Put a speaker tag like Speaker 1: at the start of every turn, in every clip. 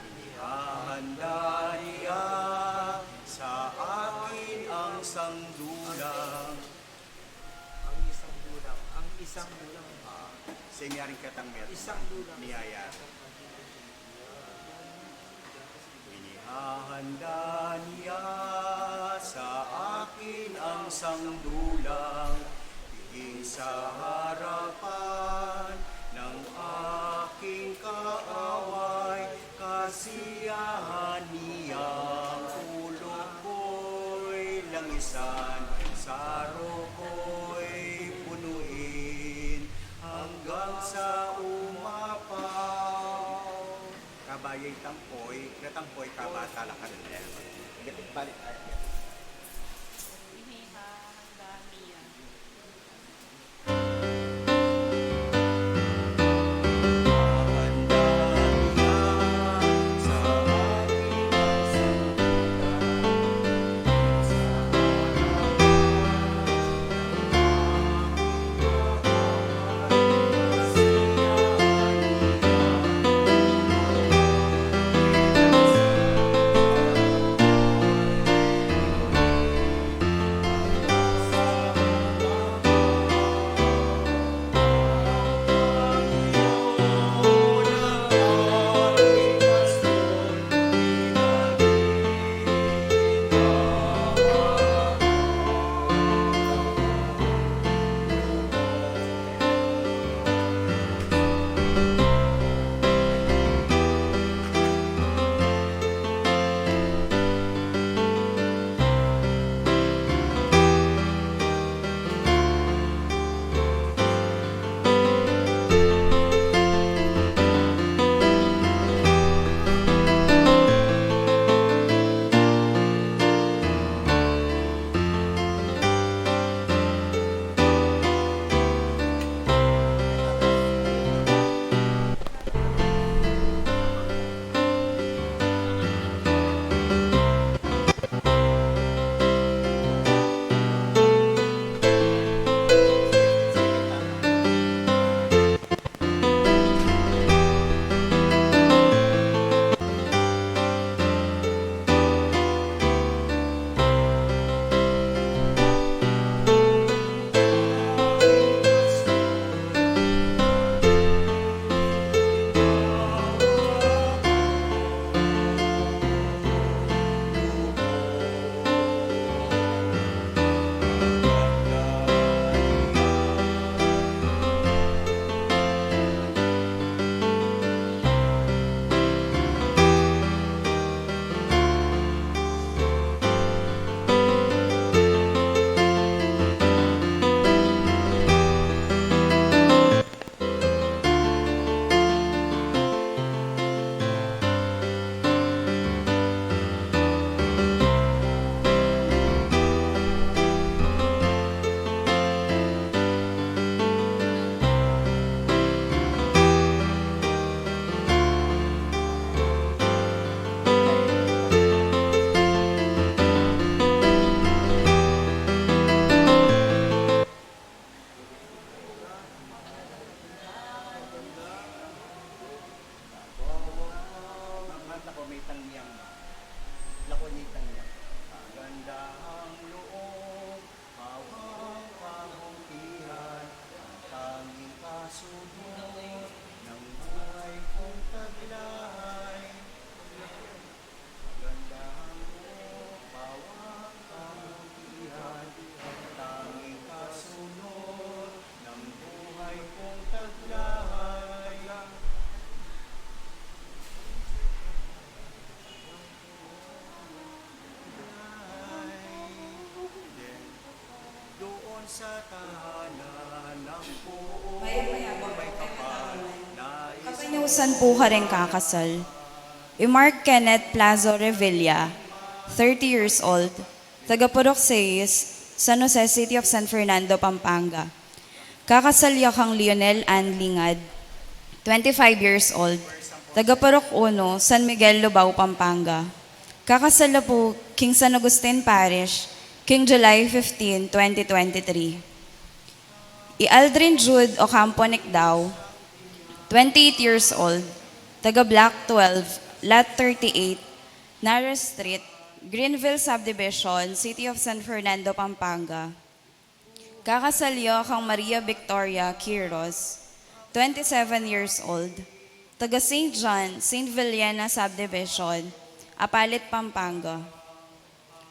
Speaker 1: Inihahanda niya sa akin ang sangdulang.
Speaker 2: Ang isang dulang.
Speaker 1: Senyaring katang meron.
Speaker 2: Isang dulang.
Speaker 1: Niyaya. Inihahanda niya sa akin ang sangdulang. Higing sa harapan ng aking kaaway, kasiyahan niyang ulo ko'y langisan, saro ko'y punuin, hanggang sa umapaw. Kabayay tampoy, natampoy kabata lakan nel. Balik tayo.
Speaker 3: Inihahanda niya.
Speaker 1: Sa tahanan ng buong
Speaker 4: Maya-maya po,
Speaker 1: may kapal,
Speaker 4: Kapanyusan po ka rin kakasal. Mark Kenneth Plazo Revilla, 30 years old, taga Purok 6, San Jose City of San Fernando, Pampanga. Kakasalya kang Lionel Ann Lingad, 25 years old, taga Purok 1, San Miguel, Lubao, Pampanga. Kakasala po King San Agustin Parish, King July 15, 2023. I Aldrin Jude Ocampo Nicdao, 28 years old, taga Block 12, Lot 38, Nara Street, Greenville Subdivision, City of San Fernando, Pampanga. Kakasalyo kang Maria Victoria Quiros, 27 years old, taga St. John, St. Villena Subdivision, Apalit, Pampanga.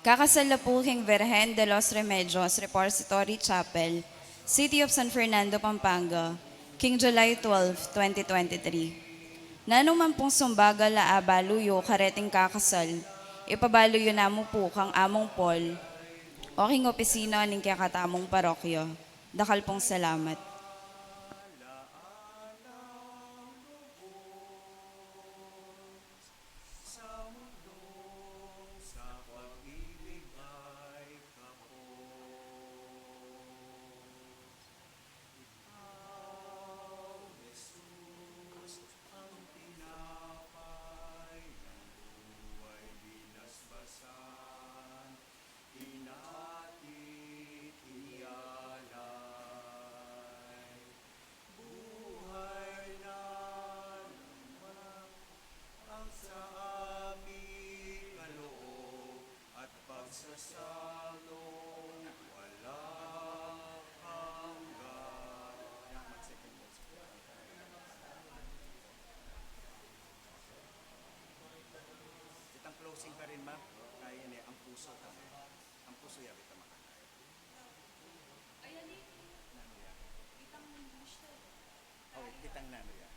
Speaker 4: Kakasalapuking Virgen de los Remedios Repository Chapel, City of San Fernando, Pampanga, King July 12, 2023. Nanuman pong sumbaga la abaluyo kareting kakasal, ipabaluyo namo po kang among Paul, o king opisina ning kakatamong parokyo. Dakal pong salamat.
Speaker 1: Sa pag-ibig ay kapos. Ikaw, Jesus, ang tinapay ng buhay binasbasan. Inatit, iniyalay. Buhay na naman ang sa aming kaloob at pagsasalong walang hanggan. Itang closing ka rin, ma'am. Kaya niya, ang puso kami. Ang puso yaw ito makakaya. Nano yan? Oh, kitang nano yan.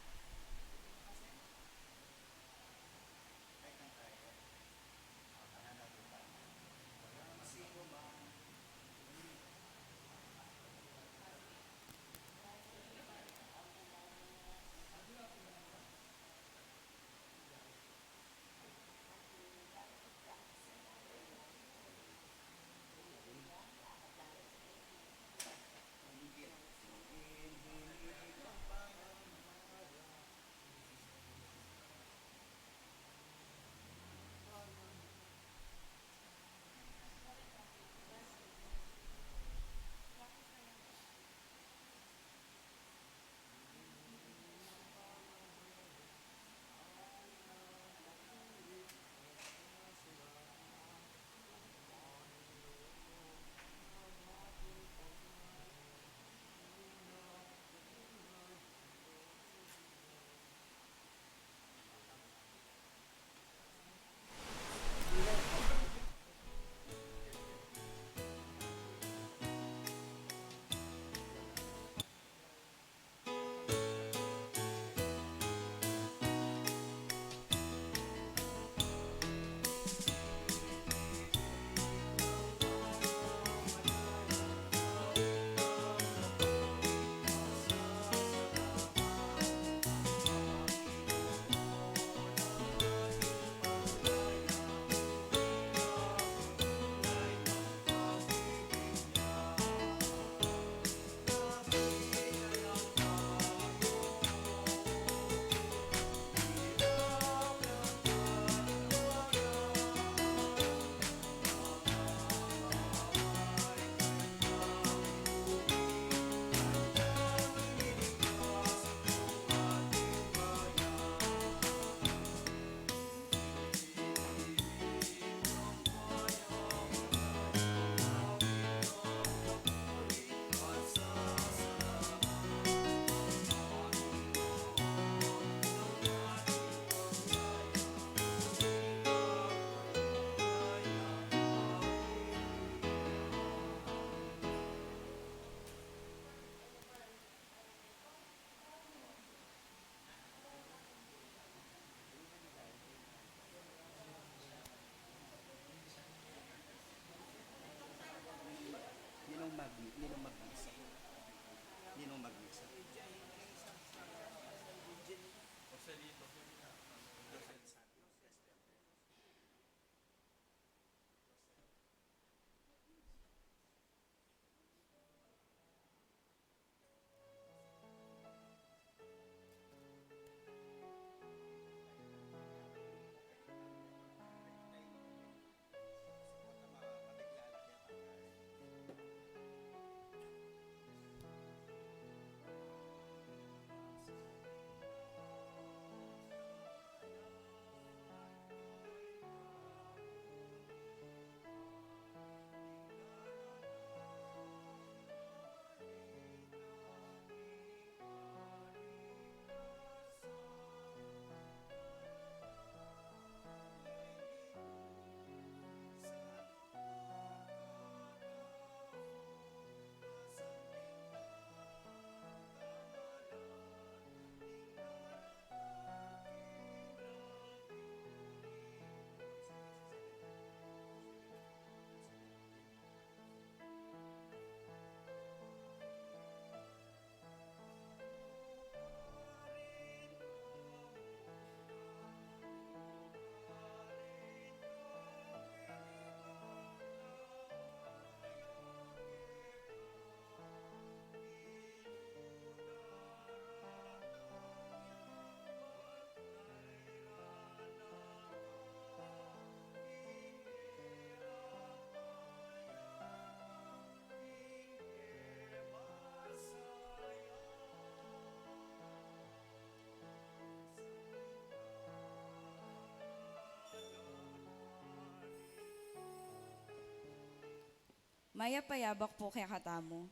Speaker 4: Maya payabak po kaya katamo.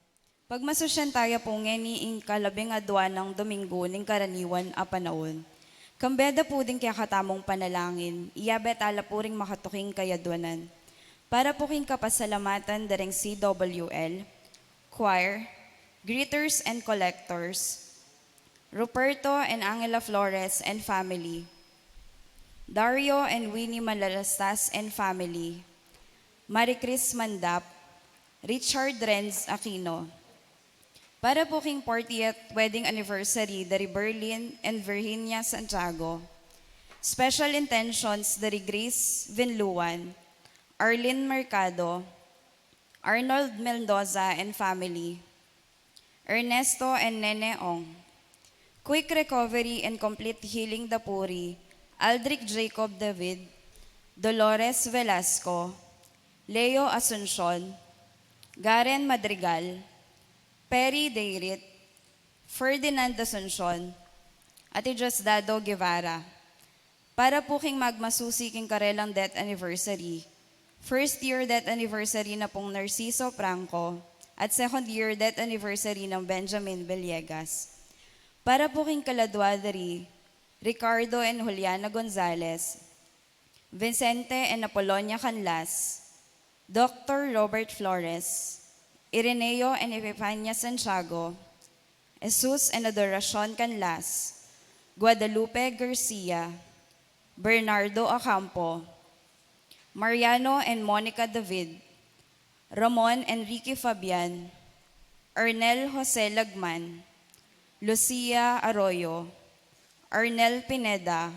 Speaker 4: Pagmasusyan tayo po ngeni ing kalabing adwa ng Domingo ning karaniwan a panahon. Kambeda po din kaya katamong panalangin, iyabet ala po ring makatuking kayadwanan. Para po king kapasalamatan dareng CWL, choir, greeters and collectors, Ruperto and Angela Flores and family, Dario and Winnie Malalastas and family, Maricris Mandap, Richard Renz Aquino. Para po king 40th wedding anniversary dari Berlin and Virginia Santiago. Special intentions dari Grace Vinluan, Arlene Mercado, Arnold Mendoza and family, Ernesto and Nene Ong. Quick recovery and complete healing Dapuri, Aldrich Jacob David, Dolores Velasco, Leo Asuncion, Garen Madrigal, Perry Deirit, Ferdinand Asuncion, at Diosdado Guevara. Para po king magmasusi king karelang death anniversary, first year death anniversary na pong Narciso Franco, at second year death anniversary ng Benjamin Villegas. Para po king kaladwadari, Ricardo and Juliana Gonzalez, Vicente and Apolonia Canlas, Dr. Robert Flores, Ireneo and Epifania Santiago, Jesus and Adoracion Canlas, Guadalupe Garcia, Bernardo Acampo, Mariano and Monica David, Ramon Enrique Fabian, Ernel Jose Lagman, Lucia Arroyo, Arnel Pineda,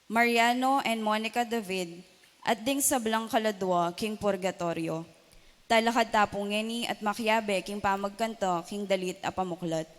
Speaker 4: Mariano and Monica David, at ding sablang kaladwa king Purgatorio. Talakad tapong ngeni at makyabe king pamagkanto king dalit a pamuklat.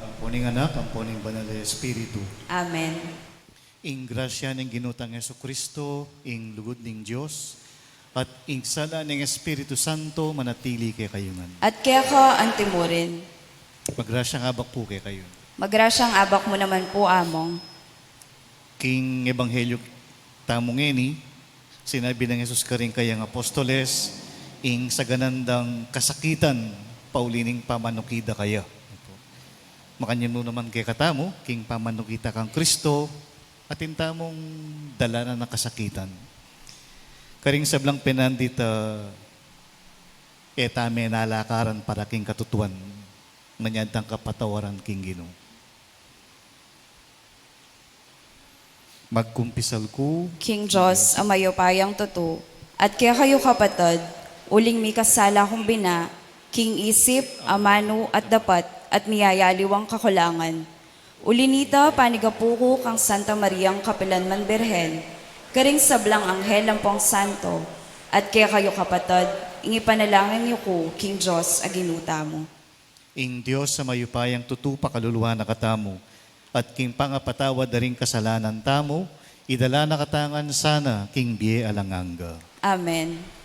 Speaker 2: Ang puning anak, ang puning banal na Espiritu.
Speaker 4: Amen.
Speaker 2: Ing grasya ng ginutang Yesu Kristo, ing lugod ng Diyos, at ing sala ng Espiritu Santo manatili kay kayungan.
Speaker 4: At kaya ka antimurin.
Speaker 2: Magrasya nga po kay kayo.
Speaker 4: Magrasyang abak mo naman po, among.
Speaker 2: King Ebanghelyo tamong eni, sinabi ng Jesus karing kayang apostoles, ing sa ganandang kasakitan, paulining pamanukida kaya. Makanyan mo naman kay katamo, king pamanukita kang Kristo, at intamong dala na ng kasakitan. Karing sablang pinandita, etame nalakaran para king katutuan, manyadang kapatawaran king Ginoo. Magkumpisal ko,
Speaker 4: King Diyos, amayo payang tuto, at kaya kayo kapatid, uling mi kasala kong bina, king isip, amano at dapat, at miyayaliwang kakulangan. Ulinita, panigapuko kang Santa Mariang Kapilanman Birhen, karing sablang anghel ang pong santo, at kaya kayo kapatid, ingipanalangin niyo ko, King Diyos, aginuta mo.
Speaker 2: ing Diyos sa mayupayang tutupa kaluluwa na katamo, at king pangapatawad na rin kasalanan tamo, idala na katangan sana king biye alanganga.
Speaker 4: Amen.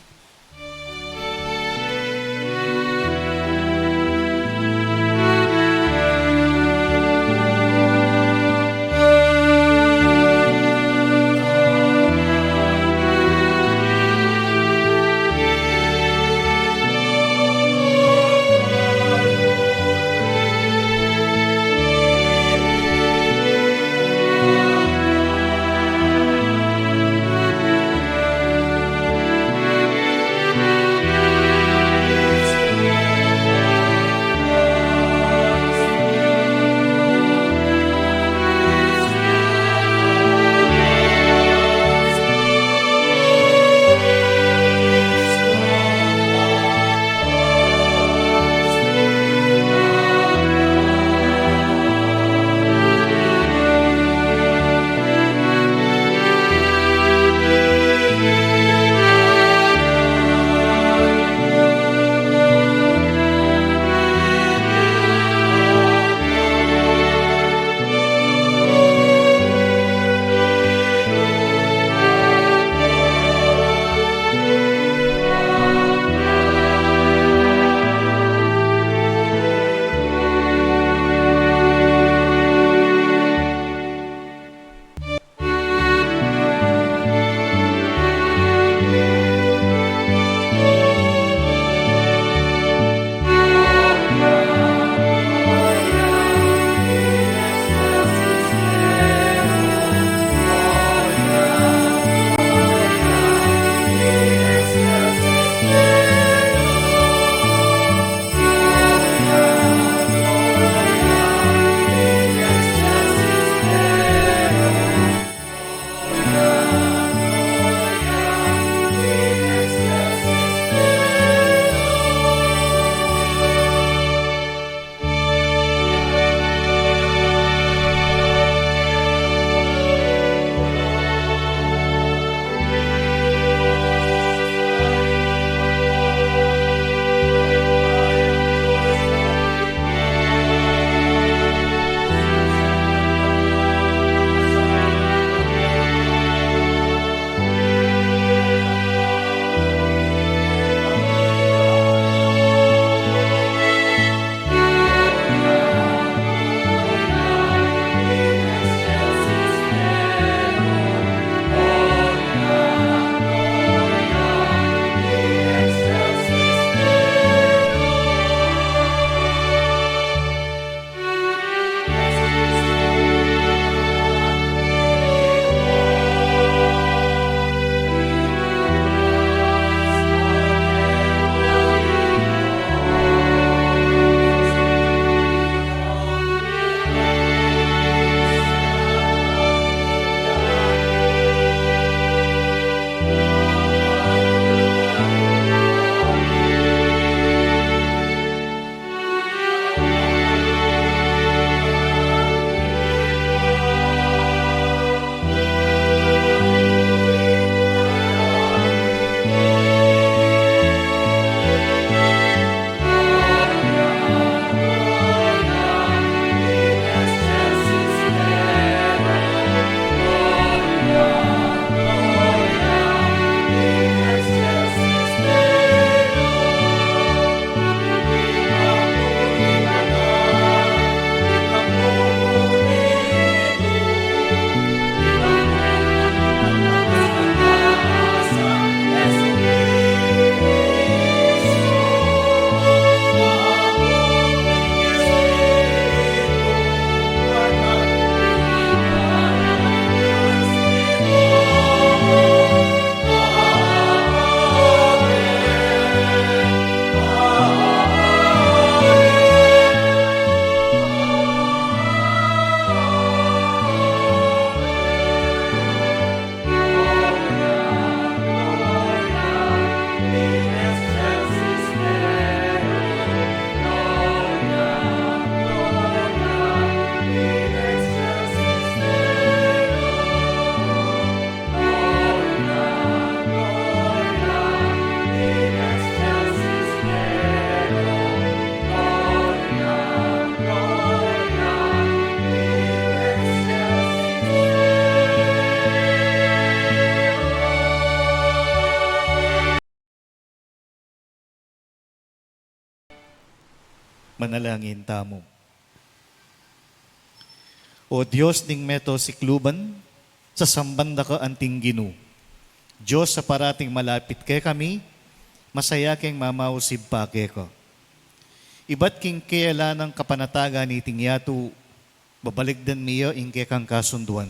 Speaker 2: panalangin tamo. O Diyos ning meto sikluban, sa sambanda ka anting Ginu. Diyos sa parating malapit kay kami, masaya keng mamausib pa kay ka. Ibat king kayala ng kapanataga ni tingyatu, babaligdan miyo ingke kang kasunduan.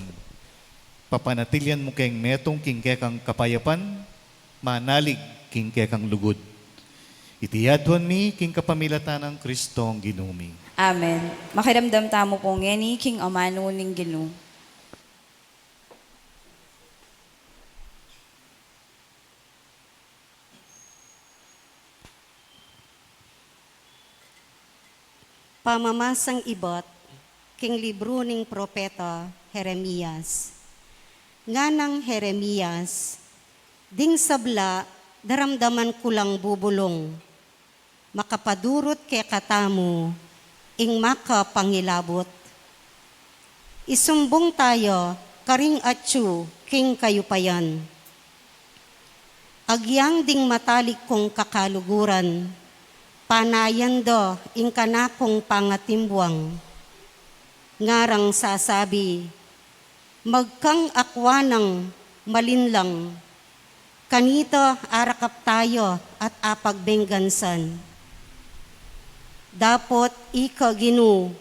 Speaker 2: Papanatilyan mo keng metong king kang kapayapan, manalig king kang lugod. Itiyadwan mi king kapamilatan ng Kristong ginumi.
Speaker 4: Amen. Makiramdam tamo po ngeni, King Amano ning Ginu.
Speaker 3: Pamamasang ibot, king libro ning propeta Jeremias. Nga ng Jeremias, ding sabla, daramdaman kulang bubulong, makapadurot kay katamu, ing makapangilabot. Isumbong tayo, karing atsu, king kayupayan. Agyang ding matalik kong kakaluguran, panayan do, ing kanakong pangatimbuang. Ngarang sasabi, magkang akwanang malinlang, kanito arakap tayo at apagbenggansan. Dapot ika Ginu,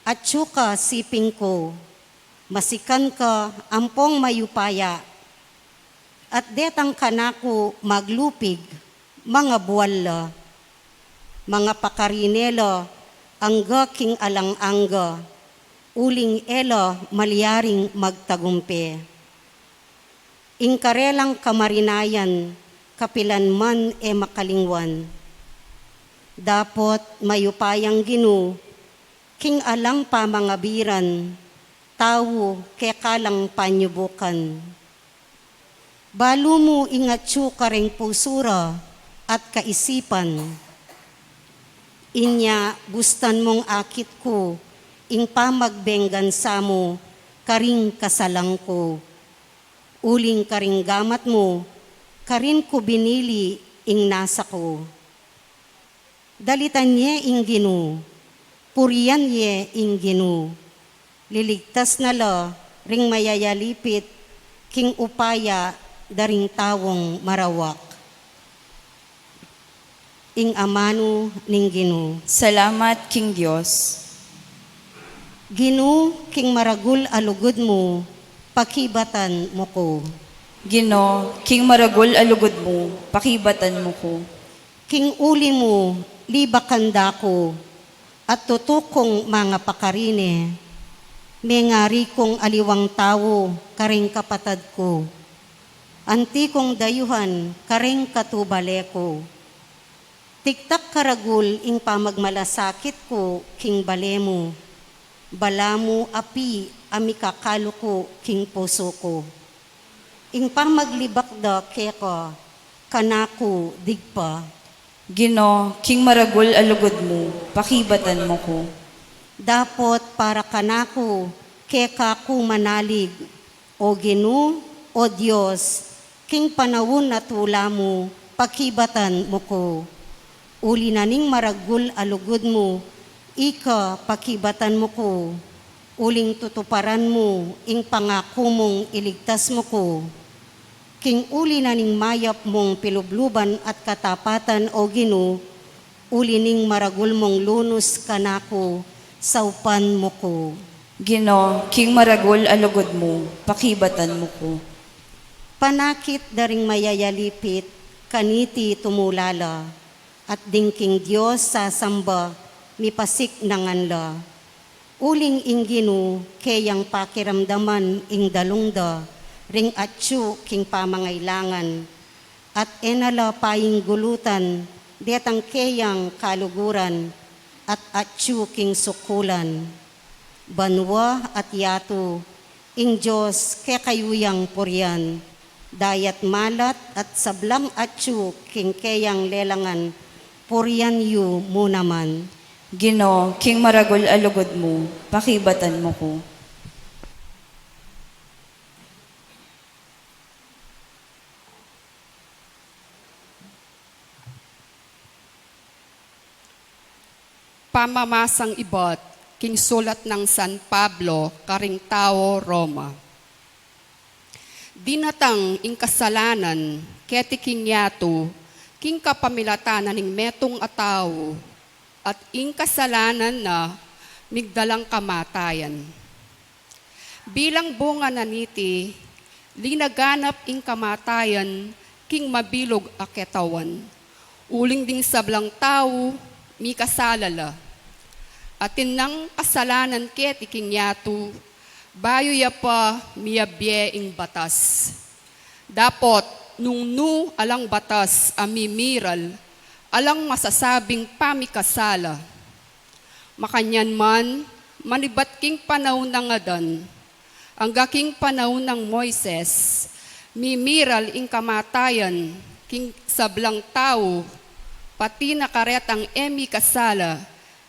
Speaker 3: at syuka siping ko, masikan ka ampong mayupaya, at detang kanako maglupig, mga buwala, mga pakarinelo, angga king alang-angga, uling elo malyaring magtagumpe. Ingkarelang kamarinayan, kapilan man e makalingwan. Dapot mayupayang Ginu, king alang pa mga biran, tawo kekalang panyubukan. Balo mo ingatsu kareng pusura at kaisipan. Inya gustan mong akit ko, ing pamagbenggan sa mo, karing kasalang ko. Uling karing gamat mo, karin ko binili, ing nasa ko. Dalitan niya ing Ginu, puriyan niya ing Ginu. Liligtas na lo, ring mayayalipit, king upaya, daring tawong marawak. Ing amano ning Ginu.
Speaker 4: Salamat, King Diyos.
Speaker 3: Ginu, king maragul alugod mo, pakibatan mo ko.
Speaker 4: Gino, King Maragul alugod mo, pakibatan mo ko.
Speaker 3: King uli mo, libakanda ko, at tutukong mga pakarine, may ngari kong aliwang tao, karing kapatad ko. Anti kong dayuhan, karing katubale ko. Tiktak karagul, ing pamagmalasakit ko, king bale mo. Balamu api, amikakalo ko, king puso ko. Ing pamaglibak da keko, kanako digpa.
Speaker 4: Gino, King Maragul alugod mo, pakibatan mo ko.
Speaker 3: Dapot para kanako, keka ku manalig, o Ginu, o Diyos, king panawon na tula mo, pakibatan mo ko. Uli na ning maragul alugod mo, ika pakibatan mo ko. Uling tutuparan mo, ing pangako mong iligtas mo ko. King uli na ning mayap mong pilubluban at katapatan o Ginu, uli ning maragul mong lunos kanako, saupan mo ko.
Speaker 4: Gino, King Maragul alugod mo, pakibatan mo ko.
Speaker 3: Panakit daring mayayalipit, kaniti tumulala, at dingking Diyos sa samba, mipasik nanganla. Uling ing Ginu, kayang pakiramdaman ing dalungda, ring atsu king pamangailangan, at enala paing gulutan, detang kayang kaluguran, at atsu king sukulan. Banwa at yato, ing Diyos kekayuyang puryan, dayat malat at sablang atsu king kayang lelangan, puryan yu mo naman.
Speaker 4: Gino, King Maragul alugod mo, pakibatan mo ko.
Speaker 5: pamamasang ibot, king sulat ng San Pablo, karing tao, Roma. Dinatang ing kasalanan, keti king yato, king kapamilatanan ning metong ataw, at ing kasalanan na migdalang kamatayan. Bilang bunga na niti, linaganap ing kamatayan, king mabilog a ketawan. Uling ding sablang tao, mi kasalala. Atin ng kasalanan keti king yato, bayo ya pa miyabye ing batas. Dapot, nung nu alang batas amimiral, alang masasabing pamikasala. Makanyan man, manibat king panahon ng Adan, ang gaking panahon ng Moises, mimiral ing kamatayan, king sablang tao, pati nakaret ang emi kasala,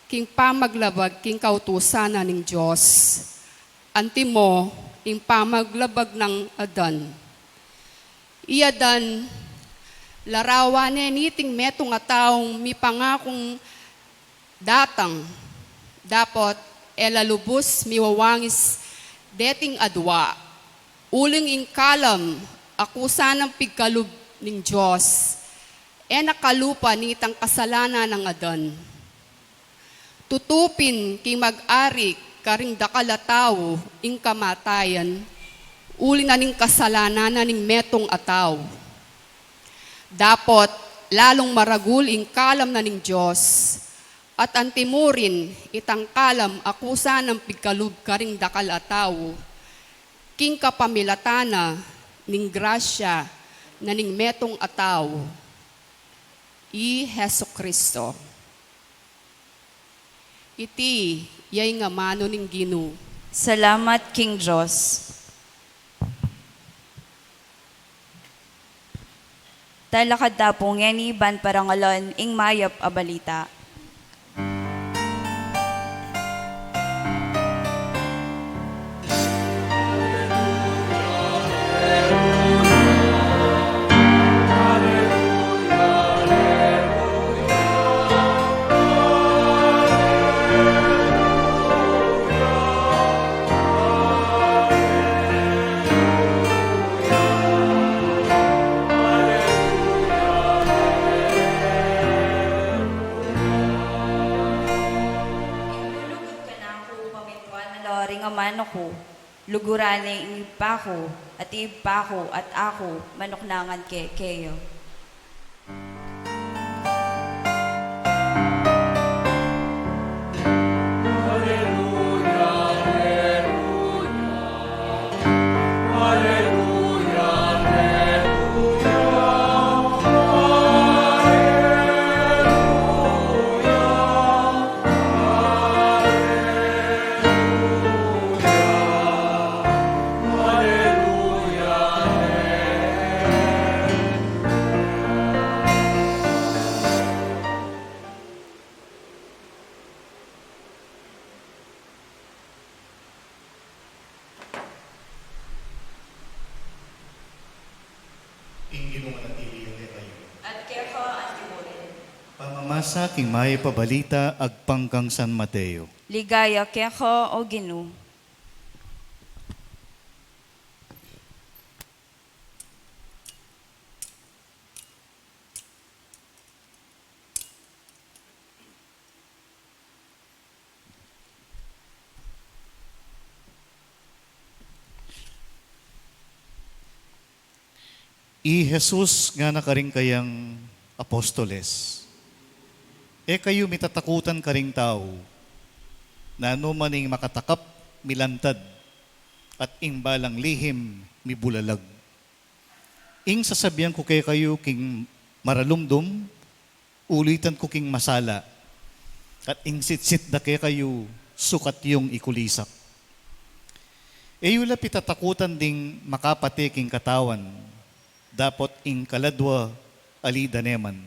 Speaker 5: king pamaglabag king kautusanan ng Diyos. Antimo, ing pamaglabag ng Adan. Iadan, larawan niting metong ataong mi pangakong datang, dapat elalubos miwawangis deting adwa, uling ing kalam, akusa ng pigkalub ng Diyos, nakalupa nitang kasalanan ng Adan. Tutupin king mag-ari karing dakalataw ing kamatayan, uli na ning kasalanan na ning metong ataw. Dapat lalong maragul ing kalam na ning Diyos, at antimurin itang kalam akusa ng pigkalub karing dakalataw, king kapamilatana ning grasya na ning metong ataw, i Heso Kristo. Iti, yay nga mano ning Ginoo.
Speaker 4: Salamat, King Diyos. Talakad na po ngeni ban parangalon ing mayap a balita. Manoko, lugurane ing ipako, at ipako at ako, manoknangan keyo. At kaya ko antimurin.
Speaker 2: Pamamasa king may pabalita agpangkang San Mateo.
Speaker 4: Ligaya kaya ko o Ginoo.
Speaker 2: I Jesus nga nakaring kayang apostoles. Kayo mitatakutan karing tao, na maning makatakap, milantad, at ing balang lihim, mibulalag. Ing sasabihan ko kayo king maralumdum, ulitan ko king masala, at ing sitsit na kayo, sukat yung ikulisak. Yula pitatakutan ding makapate king katawan, dapat ing kaladwa alida neman.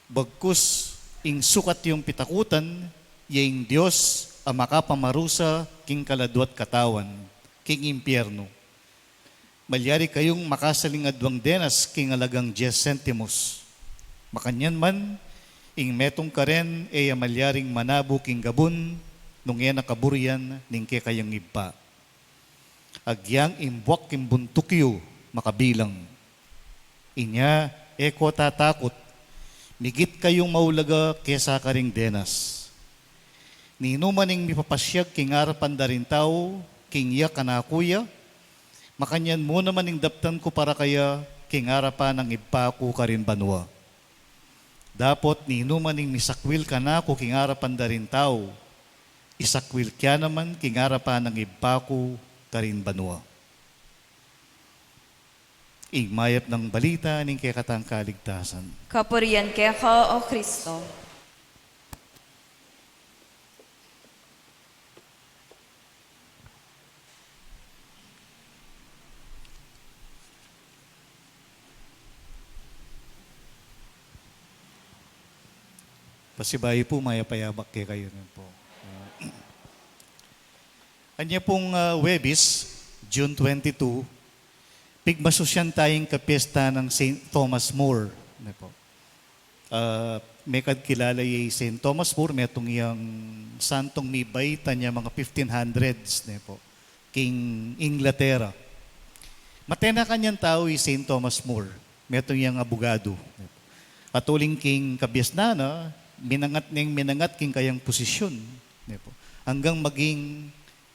Speaker 2: Bagkus ing sukat yung pitakutan, yung Diyos ang makapamarusa king kaladwat katawan, king impyerno. Malyari kayong makasaling adwang denas king alagang 10 centimos. Makanyan man, ing metong karen malyaring manabu king gabun, nung yan nakaburian ning ke kayang iba. Agyang imbuak kim buntukyo makabilang. Inya eko tatakot, migit kayong maulaga kesa karing denas. Nino maning mipapasyag king arapan da rin tao, king iya kanakuya, makanyan mo naman ing daptan ko para kaya king arapan ng iba ko karin banwa. Dapot nino maning misakwil kanako king arapan da rin tao, isakwil kya naman king arapan ng iba ko karin banwa. Igmayap ng balita ning kay katang kaligtasan.
Speaker 4: Kapurian kay ka, O Kristo.
Speaker 2: Pasibayo po, mayapayabak kay kayo nun po. Anya pong Webis, June 22, pigmasusyan tayong kapiesta ng St. Thomas More. Ano po? May kilala yung St. Thomas More, may itong yung santong mibay, tanya mga 1500s. Ano po? King Inglaterra. Matena kanyang tao yung St. Thomas More, may itong yung abogado. At uling king kabiasnana, minangat king kayang posisyon. Ano po? Hanggang maging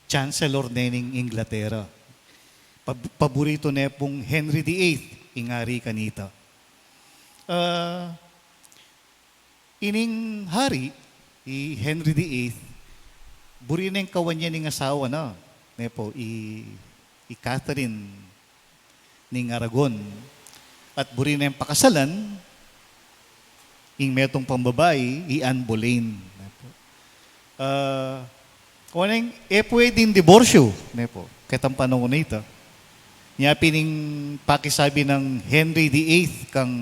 Speaker 2: Chancellor nening Inglaterra. Paborito na pong Henry VIII, ingari kanita. Ining hari, Henry VIII, buri na yung kawan niya ng asawa na. Nepo, Catherine ning Aragon. At buri na yung pakasalan, ing metong pambabae, Anne Boleyn. Nepo. Kung anong, pwedeng diborsyo. Nepo, katang panahon na ito. Niya pining pakisabi ng Henry VIII kang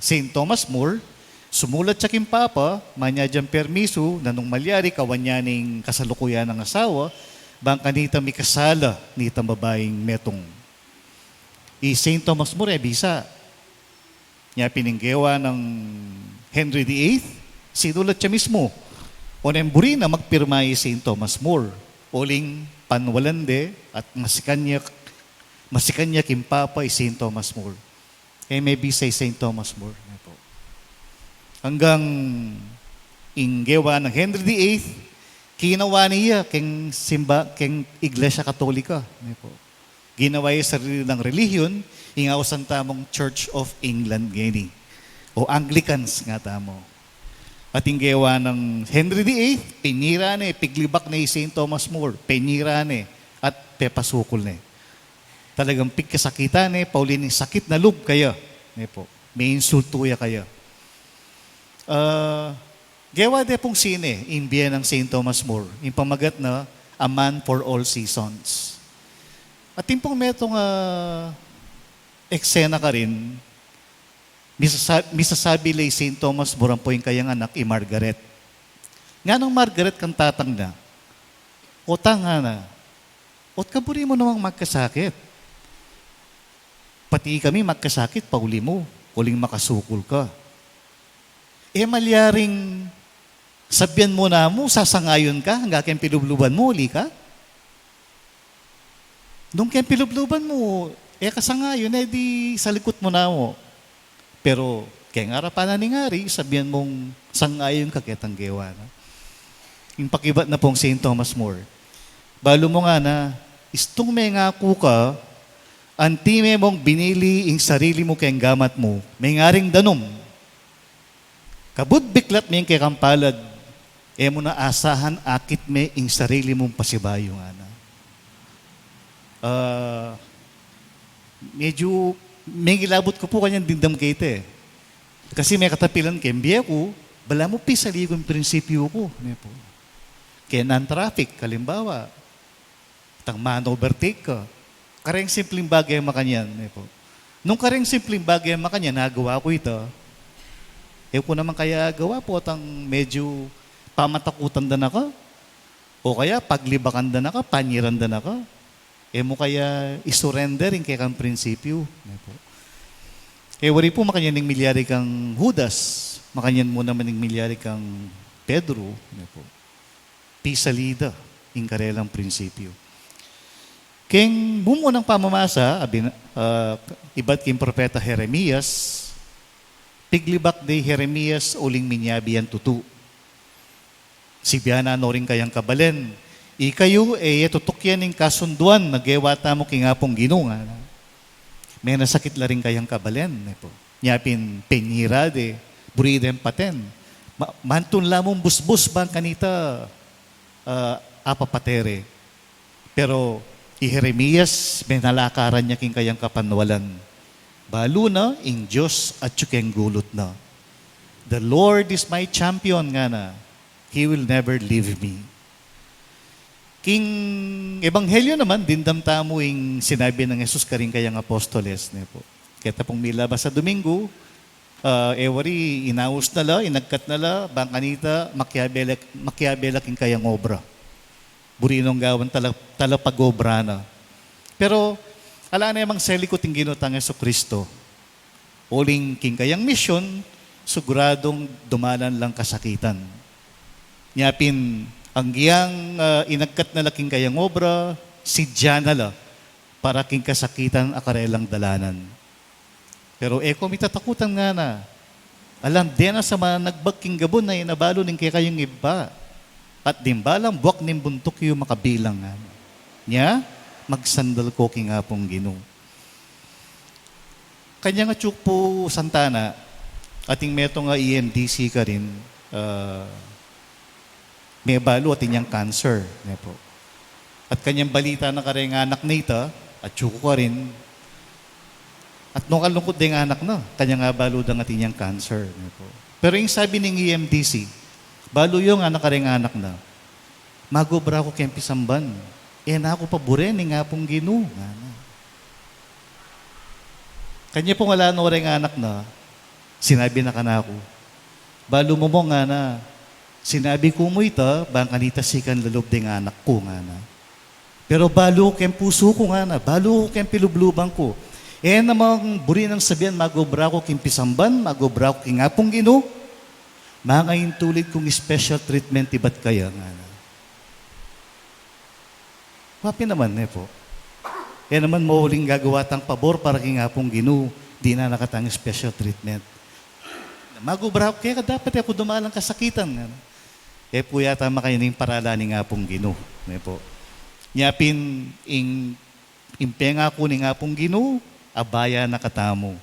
Speaker 2: St. Thomas More, sumulat siya king papa, manya dyan permiso, na nung malyari kawan niya ning kasalukuyan ng asawa, bang kanita may kasala nitang babaeng metong. St. Thomas More, bisa. Niya pininggewa ng Henry VIII, sinulat siya mismo. O nemburi na magpirma St. Thomas More, uling panwalande at masikan niya kimpapa St. Thomas More. May bisa St. Thomas More. Hanggang inggewa ng Henry VIII, kinawa niya keng Iglesia Katolika. Ginawa niya sarili ng relihiyon, ingawas ang tamong Church of England gini. O Anglicans nga tamo. At inggewa ng Henry VIII, pinira ni, piglibak ni St. Thomas More, pinira ni, at pepasukol ni. Talagang pigkasakitan ni, paulining sakit na lub kaya. May insultuya kaya. Gewa de pong sine, imbiya ng St. Thomas More, yung pamagat na A Man for All Seasons. At yung pong metong eksena ka rin, misasabi lay St. Thomas More po yung kayang anak, Margaret. Nga nung Margaret kang tatang na, o tanga na, o kaburi mo namang magkasakit. Pati kami magkasakit, pauli mo, uling makasukol ka. Malyaring sabihan mo na mo, sasangayon ka, hanggang kayang pilubluban mo, uli ka. Nung kayang pilubluban mo, kasangayon, di sa likot mo na mo. Pero, kaya nga rapan na ni ngari, sabihan mong sangayon ka kitang gewa. No? Yung pakibat na pong St. Thomas More. Balo mo nga na, istong may ngako ka, antime mong binili yung sarili mo kayang gamat mo, may ngaring danom. Kabud biklat may kay kampalad, mo na asahan akit may yung sarili mong pasibayo nga na. Medyo, may gilabot ko po kanyang dindam kete. Kasi may katapilan kembiya ko, bala mo pisaligo yung prinsipyo ko. Kaya non-traffic, kalimbawa, tang man-overtake ka. Kareng simpleng bagay ang makanyan. Nung kareng simpleng bagay ang makanyan, nagawa ko ito. Ko naman kaya gawa po, tang medyo pamatakutan da na ka. O kaya paglibakan da na ka, panyiran da na ka. Mo kaya isurrender yung kaya kang prinsipyo. Wari po makanyan ng milyari kang Judas. makanyan mo naman ng milyari kang Pedro, ano po, pisalida, in karelang prinsipyo. Keng bumuo ng pamamasa, iba't king propeta Jeremias, piglibak de Jeremias uling minyabi yan tutu. Sibiyana no rin kayang kabalen. Ikayo tutok yan ng kasunduan, nagewata mo kingapong ginunga. May nasakit la rin kayang kabalen. Po. Nyapin penyirade, buriden paten. Mantun lamong busbus bang kanita apapatere. Pero Jeremias, may nalakaran niya king kayang kapanwalan. Balo na, ing Diyos at tsukeng gulot na. The Lord is my champion nga na. He will never leave me. King Ebanghelyo naman, dindamta mo ing sinabi ng Jesus karing kayang apostoles. Ne po. Kaya pong milabas sa Domingo, ewari, inaus na la, inagkat na la, bangkanita, makiabelak king kayang obra. Burinong gawan talapag-obra na. Pero, ala na yamang seliko ting ginutang Yesu Kristo. Uling king kayang misyon, siguradong dumalan lang kasakitan. Nyapin, ang giyang inagkat na laking kayang obra, sidya na la, para king kasakitan akarelang dalanan. Pero mitatakutan nga na, alam, din na sa mga nagbagking gabon na inabalo ning kayang iba, at dimbalang buwak ning buntok yung makabilang nga. Nya, magsandal ko king apong Ginoo. Kanya nga tsuk po Santana, ating meto nga EMDC ka rin, may balo at inyang cancer. Po. At kanyang balita na kare nga anak na ita, at tsuk ka rin, at nung kalungkot din anak na, kanya nga balo at inyang cancer. Po. Pero yung sabi ng EMDC, balo yung anak kare nga anak na, magobra ko kempisamban, na ako paburen, nga pong Ginoo. Kanya pong wala no rin anak na, sinabi na kanako, balo mo nga na, sinabi ko mo ita, bang kanita sikan lalob ding anak ko nga na. Pero balo kem puso ko nga na, balo kem pilublubang ko. Namang buri ng sabihan, magobra ko kimpisamban, magobra ko kingapong Ginoo, mga intulid kong special treatment, iba't kaya nga na. Wapi naman po. Naman mo huling gagawa tang pabor para kingapong Ginoo, di na nakatang special treatment. Magobra ko, kaya dapat ako dumalang kasakitan nga na. Po yata makaining paralaning nga pong Ginoo. Po. Nyapin, impenga ko ni nga pong Ginoo, abaya na katamo.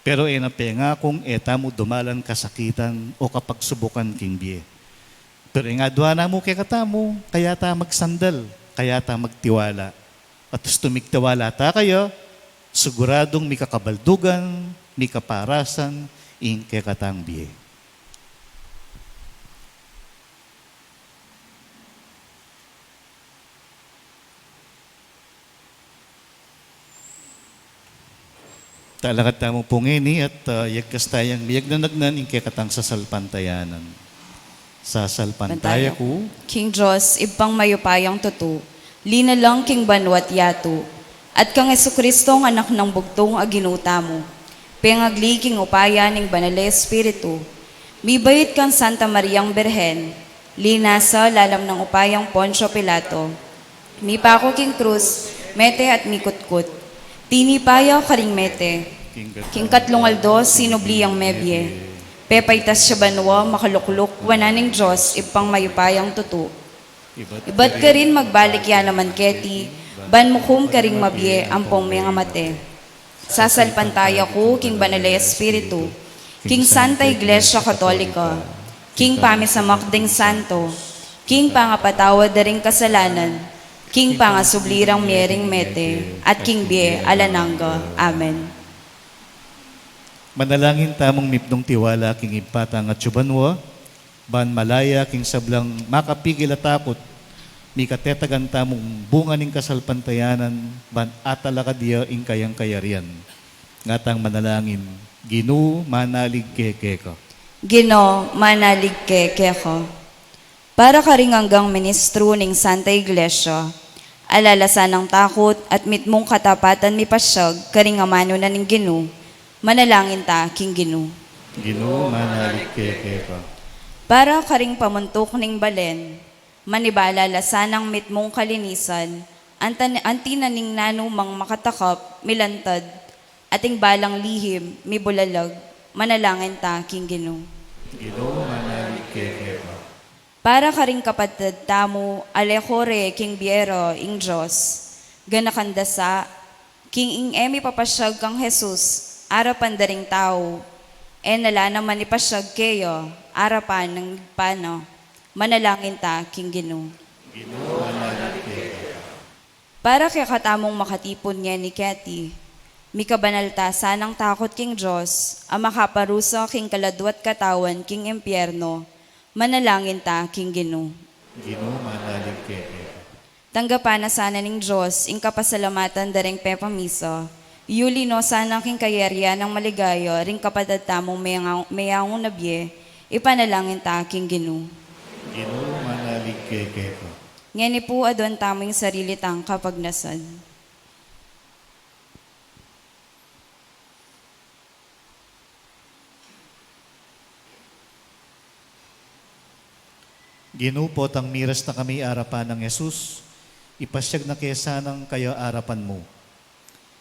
Speaker 2: Pero napenga kong etamo dumalan kasakitan o kapagsubukan king biye. Pero nga duwa na mo kay katamo, kaya ta magsandal, kaya ta magtiwala. At tumigtiwala ta kayo, siguradong may kakabaldugan, may kaparasan, ing kay katang biye. Talakat tamo po ngini at yagkas tayang miyag na nagnan inke katang sasalpantayanan. Sasalpantaya ko.
Speaker 4: King Diyos, ibang mayupayang tutu, lina lang king banwat yato, at kang Jesucristo ang anak ng bugtong aginuta mo, pengagli king upaya ning banale Espiritu, mibayit kang Santa Mariang Berhen, lina sa lalam ng upayang Poncio Pilato, mipako king krus, mete at mikutkut, tinipayaw karing mete, king katlungaldo sinubliyang mebye, pepaytas siya banwa makalukluk wananing Diyos ipang mayupayang tutu. Iba't ka rin magbalik yan naman keti, ban mukum ka ring mabye ampong mga mate. Sasalpantaya ko king banale Espiritu, king Santa Iglesia Katolika, king pamisamakding santo, king pangapatawad da ring kasalanan, king pangasublirang miyering mete, at king bie alananga. Amen.
Speaker 2: Manalangin tamang mipnong tiwala king impatang at subanwa, ban malaya king sablang makapigil at takot, mi katetagan tamong bunga ning kasalpantayanan, ban atalakadya ing kayang kayarian. Ngatang manalangin, Ginoo manalig kekeka.
Speaker 4: Ginoo manalig kekeka. Para ka ring hanggang ministro ning Santa Iglesia, alalasan ng takot at mitmong katapatan mi pasyag karing amano na ning Ginoo, manalangin ta king Ginoo.
Speaker 2: Ginoo manalig kay ka.
Speaker 4: Para karing pamuntok ning balen, manibala lasanang mitmong kalinisan, antinaning nanumang makatakap, milantad, ating balang lihim, mibulalag, manalangin ta, king Ginoo.
Speaker 2: Ginoo manalig kay ka.
Speaker 4: Para karing kapatid tamo, alekore, king Biero, ing Diyos, ganakandasa, king ing emi papasyag kang Jesus, arapan daring tao, nala naman ipasyag kayo, arapan ng pano, manalangin ta, king Ginoo.
Speaker 2: Ginoo manalig kay ka.
Speaker 4: Para kay katamong makatipon niya ni Ketty, mikabanalta sanang takot king Diyos, ang makaparusa king kaladwat katawan king impyerno, manalangin ta, king Ginoo.
Speaker 2: Ginoo manalig kay ka.
Speaker 4: Tanggapan na sana ning Diyos, ing kapasalamatan daring pepamiso, yuli no sana king kayarya ng maligayo, ring kapatid tamong mayang nabye, ipanalangin ta, king Ginoo.
Speaker 2: Ginoo manalig kay ka.
Speaker 4: Ngani po adon tamong sarili tang kapagnasan.
Speaker 2: Ginupot ang miras na kami arapan ng Jesus, ipasyag na kesa ng kayo arapan mo.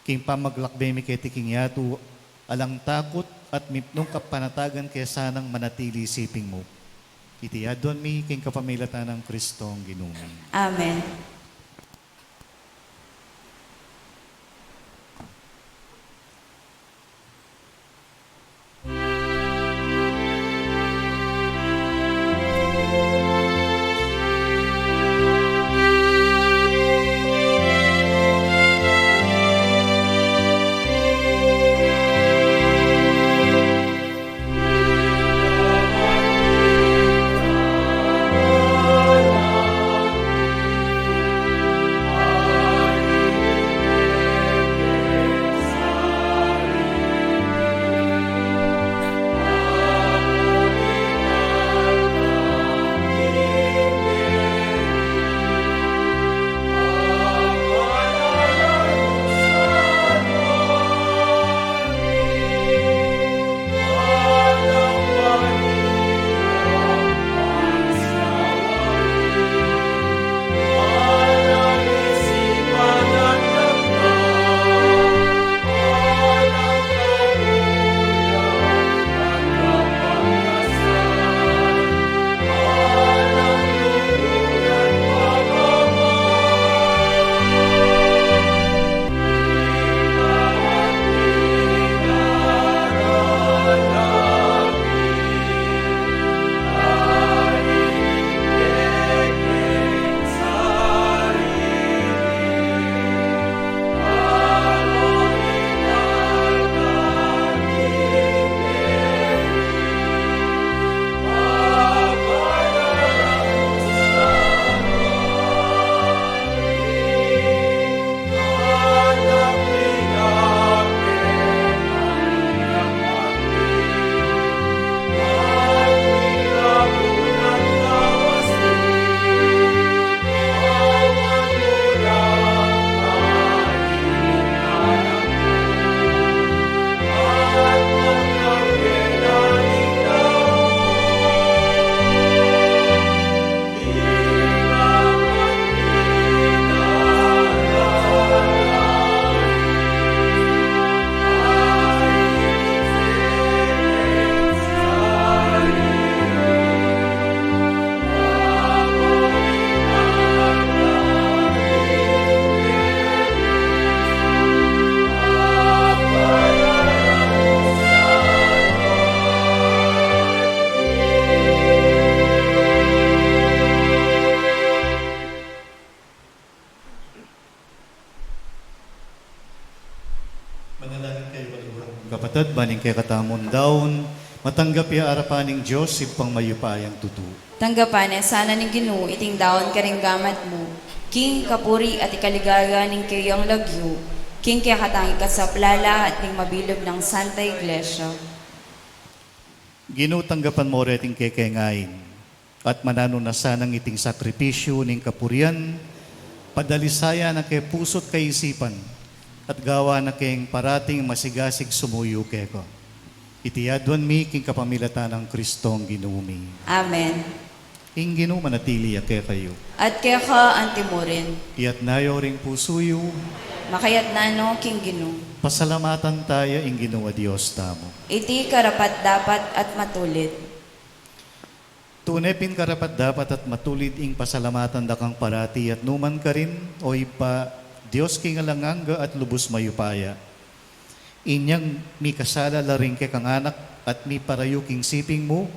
Speaker 2: King pamaglakbay mi kay tiking yatu, alang takot at mipnong kapanatagan kesa ng manatili siping mo. Itiyadon mi king kapamilatan ng Kristong Ginoo.
Speaker 4: Amen.
Speaker 2: Kapatid, baning kay katamon daon, matanggap ya arapaning Diyos, ipang mayupayang tutu.
Speaker 4: Tanggapan sana ning Ginoo iting daon karing gamat mo. King kapuri at ikaligaya ning kayong lagyo. King kaya katangi ka sa plala at ning mabilog ng Santa Iglesia.
Speaker 2: Ginoo tanggapan mo reting kay ngain, at manano na sanang iting sakripisyo ning kapurian, padalisaya na kay pusot kaisipan, at gawa na kayong parating masigasig sumuyo kay ko. Itiadwan mi king kapamilatan ng Kristong ginumi.
Speaker 4: Amen.
Speaker 2: Ing ginumanatili ake kayo.
Speaker 4: At kaya ka antimurin,
Speaker 2: Iyat nayo ring pusuyo,
Speaker 4: makayat na no king Ginoo.
Speaker 2: pasalamatan tayo ing ginawa Diyos tamo.
Speaker 4: Iti karapat dapat at matulid.
Speaker 2: Tunay pin karapat dapat at matulid ing pasalamatan dakang parati at numan ka rin o ipa Diyos king alanganga at lubos mayupaya. Inyang mi kasala laring ke kang anak at mi parayo king siping mo,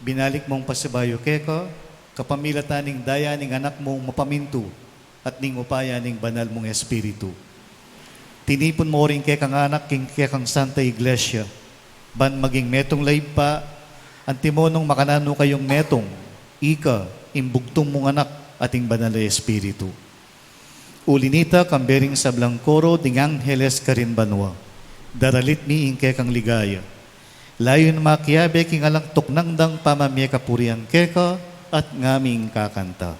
Speaker 2: binalik mong pasibayo ke ka, kapamilataning daya ning anak mong mapaminto at ning upaya ning banal mong espiritu. Tinipon mo rin ke kang anak king ke kang Santa Iglesia, ban maging metong live pa, antimonong makanano kayong metong, ika, imbugtong mong anak ating banal na espiritu. Ulinita kambering sa blangkoro ding Angeles karin banwa, daralit ni ingke kang ligaya. Layon makiabe king alang tuknang dang pamamye kapurian keka at ngaming kakanta.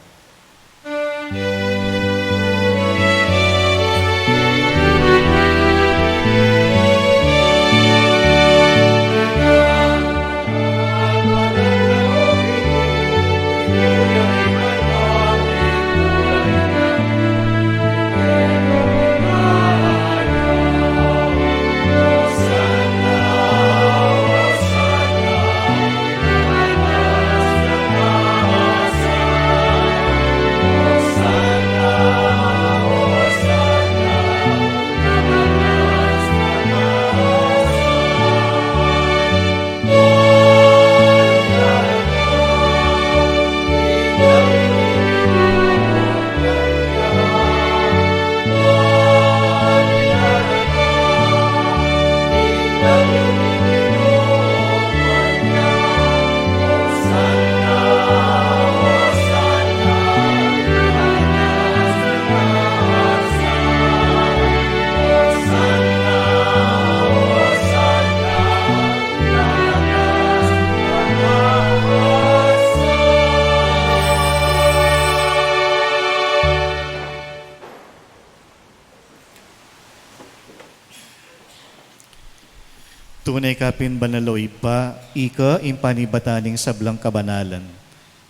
Speaker 2: Tunay kapin banaloy pa, ika impanibataning sablang kabanalan.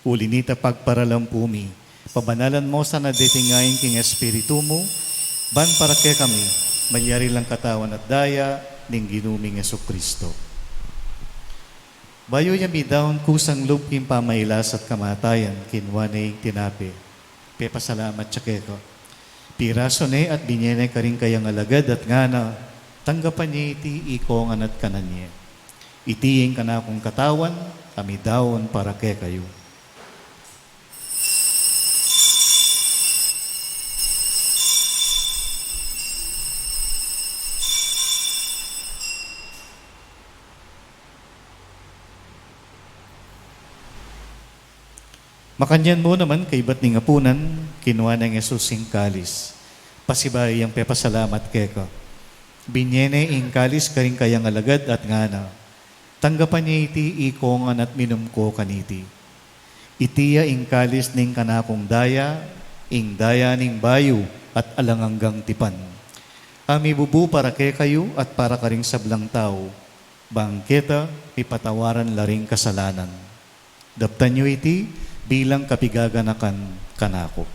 Speaker 2: Ulinita pagparalampumi, pabanalan mo sa naditingayin king espiritu mo, ban para ke kami, malyari lang katawan at daya, ning ginuming Kristo. Bayo yami daon kusang lupin pamailas at kamatayan, kinwanay tinapi. Pepasalamat tsakeko. Piraso ne at binyene ka rin kayang alagad at ngana, tanggapan niya iti ikongan at kanan niya. Itiing ka na akong katawan, kami daon para ke kayo. Makanyan mo naman kay ba't ning apunan, kinuha ng Jesus sing kalis. Pasibay ang pepasalamat keka. Binyene ing kalis karing kayang alagad at ngana. Tanggapan niya iti ikongan at minum ko kaniti. Itiya ing kalis ning kanakong daya, ing daya ning bayo at alanganggang tipan. Ami bubu para ke kayo at para karing sablang tao. Bangketa, ipatawaran laring kasalanan. Daptan niyo iti bilang kapigaganakan kanako.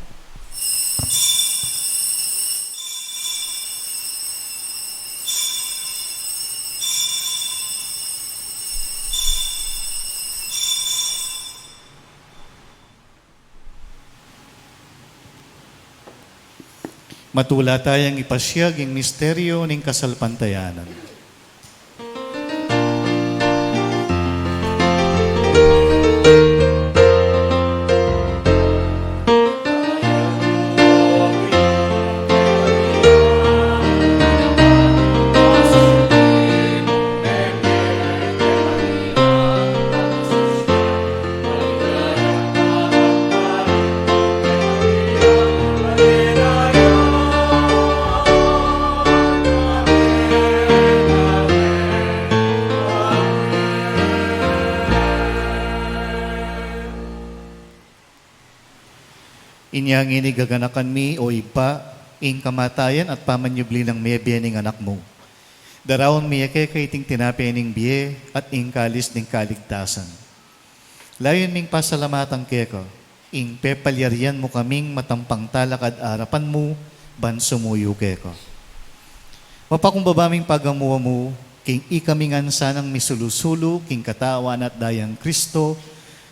Speaker 2: Matula tayong ipasyag ang misteryo ng kasalpantayanan. Inyang inigaganakan mi o ipa, ing kamatayan at pamanyubli ng mebye ning anak mo. Darawon miyake kay ting tinapay ning biye at ing kalis ning kaligtasan. Layon ming pasalamatan keko, ing pepalyarian mo kaming matampang talakad arapan mo, ban sumuyo keko. Mapakumbabaming pagamuwa mo, king ikamingan sanang misulusulu, king katawan at dayang Kristo,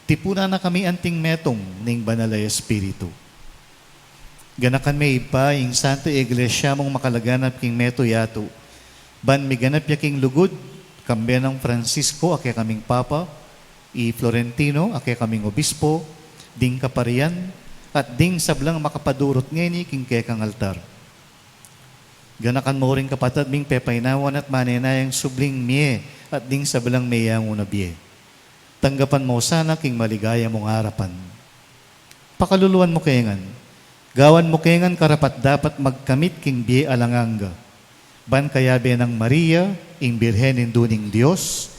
Speaker 2: tipuna na kami anting metong ning banalay Espiritu. Ganakan may ipa, ing Santo Iglesia mong makalaganap king meto yato, ban miganap ya king lugod, kambe ng Francisco, ake kaming Papa, i Florentino, ake kaming Obispo, ding kaparian, at ding sablang makapadurot ngeni king kekang altar. Ganakan mo rin kapatid ming pepaynawan at manenayang subling miye at ding sablang mayang unabiye. Tanggapan mo sana king maligaya mong harapan. Pakaluluan mo kayangan. Gawan mo kayangan karapat dapat magkamit king biye alanganga. Ban kayabe ng Maria, ing Birhen induning Diyos,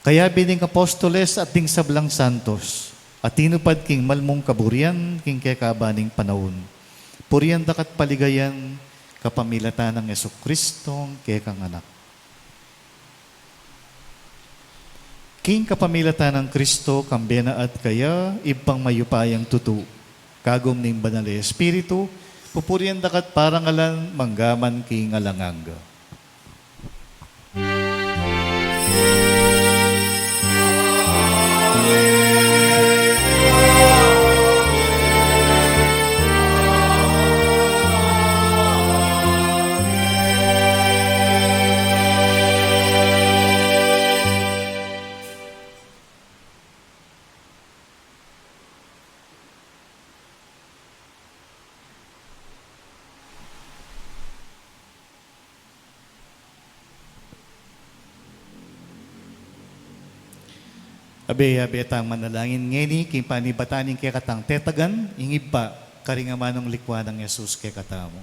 Speaker 2: kayabe ng Apostoles at ding sablang santos, at tinupad king malmong kaburian king kekabaning panahon. Purian dakat paligayan, kapamilatan ng Yesu-Kristong kekang anak. King kapamilatan ng Kristo, kambena at kaya, ibang mayupayang tutu. Kagom ning banal na Espiritu, pupurian dakat parangalan, manggaman king alanganga. Abe tang manalangin ngeni, king panibataning kay katang tetagan, ingib pa, karingamanong likwa ng Yesus kay katamo.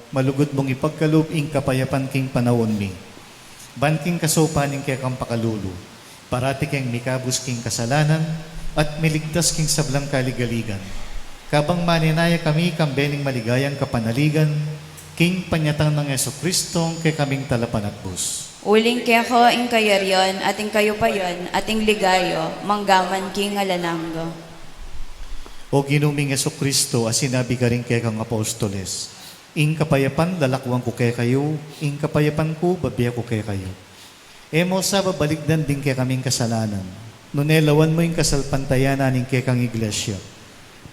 Speaker 2: Malugod mong ipagkaloob ing kapayapan king panawon mi. Banking kasopaning kay kang pakalulu. Parati kang mikabus king kasalanan at miligtas king sablang kaligaligan. Kabang maninaya kami kambening maligayang kapanaligan, king panyatang ng Yesu-Kristong kay kaming talapan at bus.
Speaker 4: Uling kaya ko ing kayaryon, ating kayo pa yon, ating ligayo, manggaman king alananggo.
Speaker 2: O ginuming Yesu-Kristo, as sinabi ka rin kay kang apostoles, ing kapayapan lalakwang ko kay kayo, ing kapayapan ko babiya ko kay kayo. Emo sa babaligdan din kay kaming kasalanan, nunelawan mo yung kasalpantayanan ing kay kang iglesia.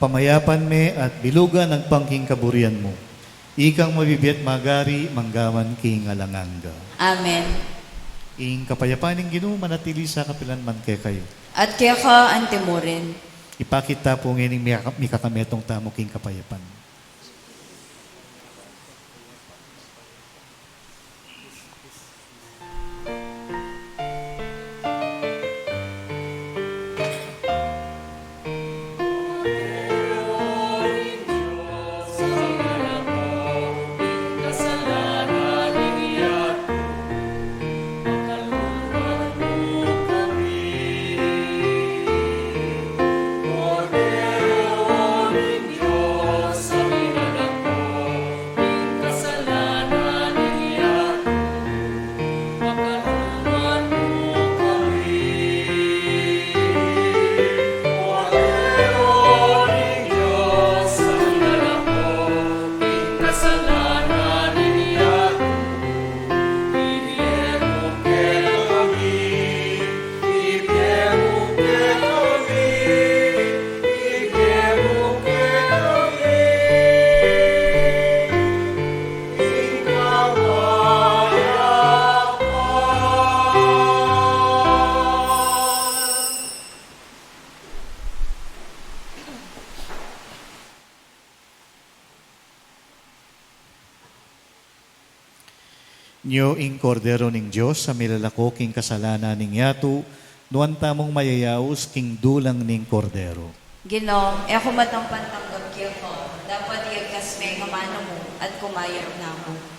Speaker 2: Pamayapan me at bilugan ang pangking kaburian mo. Ikang mabibiyat magari, manggaman king alanganga.
Speaker 4: Amen.
Speaker 2: Ing kapayapan ing Ginoo manatili sa kapilanman kay kayo.
Speaker 4: At kaya ka antimurin.
Speaker 2: Ipakita po ngayon mika kametong tamo king kapayapan. Nyo ing kordero ning Diyos sa milalako king kasalanan ning yatu, nuan tamong mayayaos king dulang ning kordero.
Speaker 4: Ginoo, ako matang pantanggap kiyo ko. Dapat iagkas may kamano mo at kumayag na ako.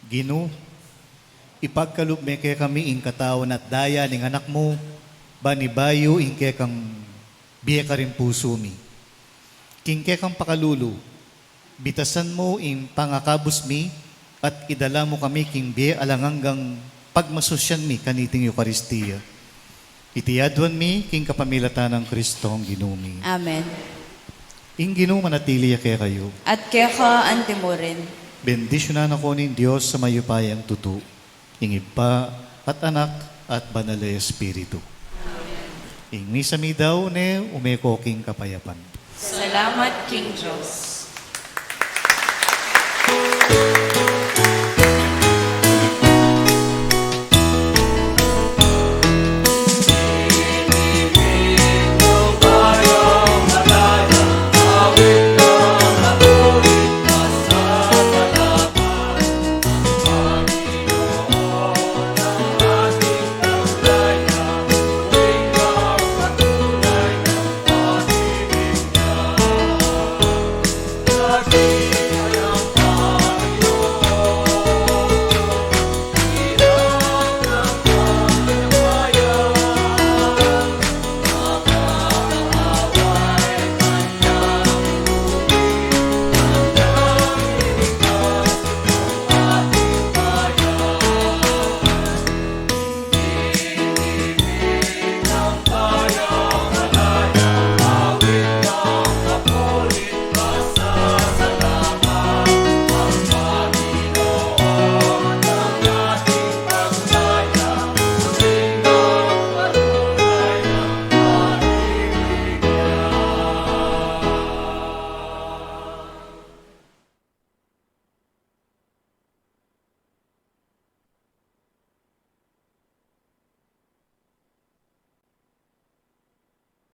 Speaker 2: Gino, ipagkalub me kay kami ing katawan at daya ning anak mo, banibayo ing kay kang biya ka rin puso mi. King kay kang pakalulu, bitasan mo ing pangakabos mi, at idala mo kami king biya alanganggang pagmasosyan mi kaniting Eukaristiya. Itiyadwan mi king kapamilatan ng Kristo ang ginumi.
Speaker 4: Amen.
Speaker 2: Ing Ginoo manatili kay kayo.
Speaker 4: At kaya ka antimurin.
Speaker 2: Bendisyonan ako ning Diyos sa mayupayang tutu. Ing Iba at Anak at Banal na Espiritu. Ing misa mi daw ne umeko king kapayapan.
Speaker 4: Salamat, King Diyos.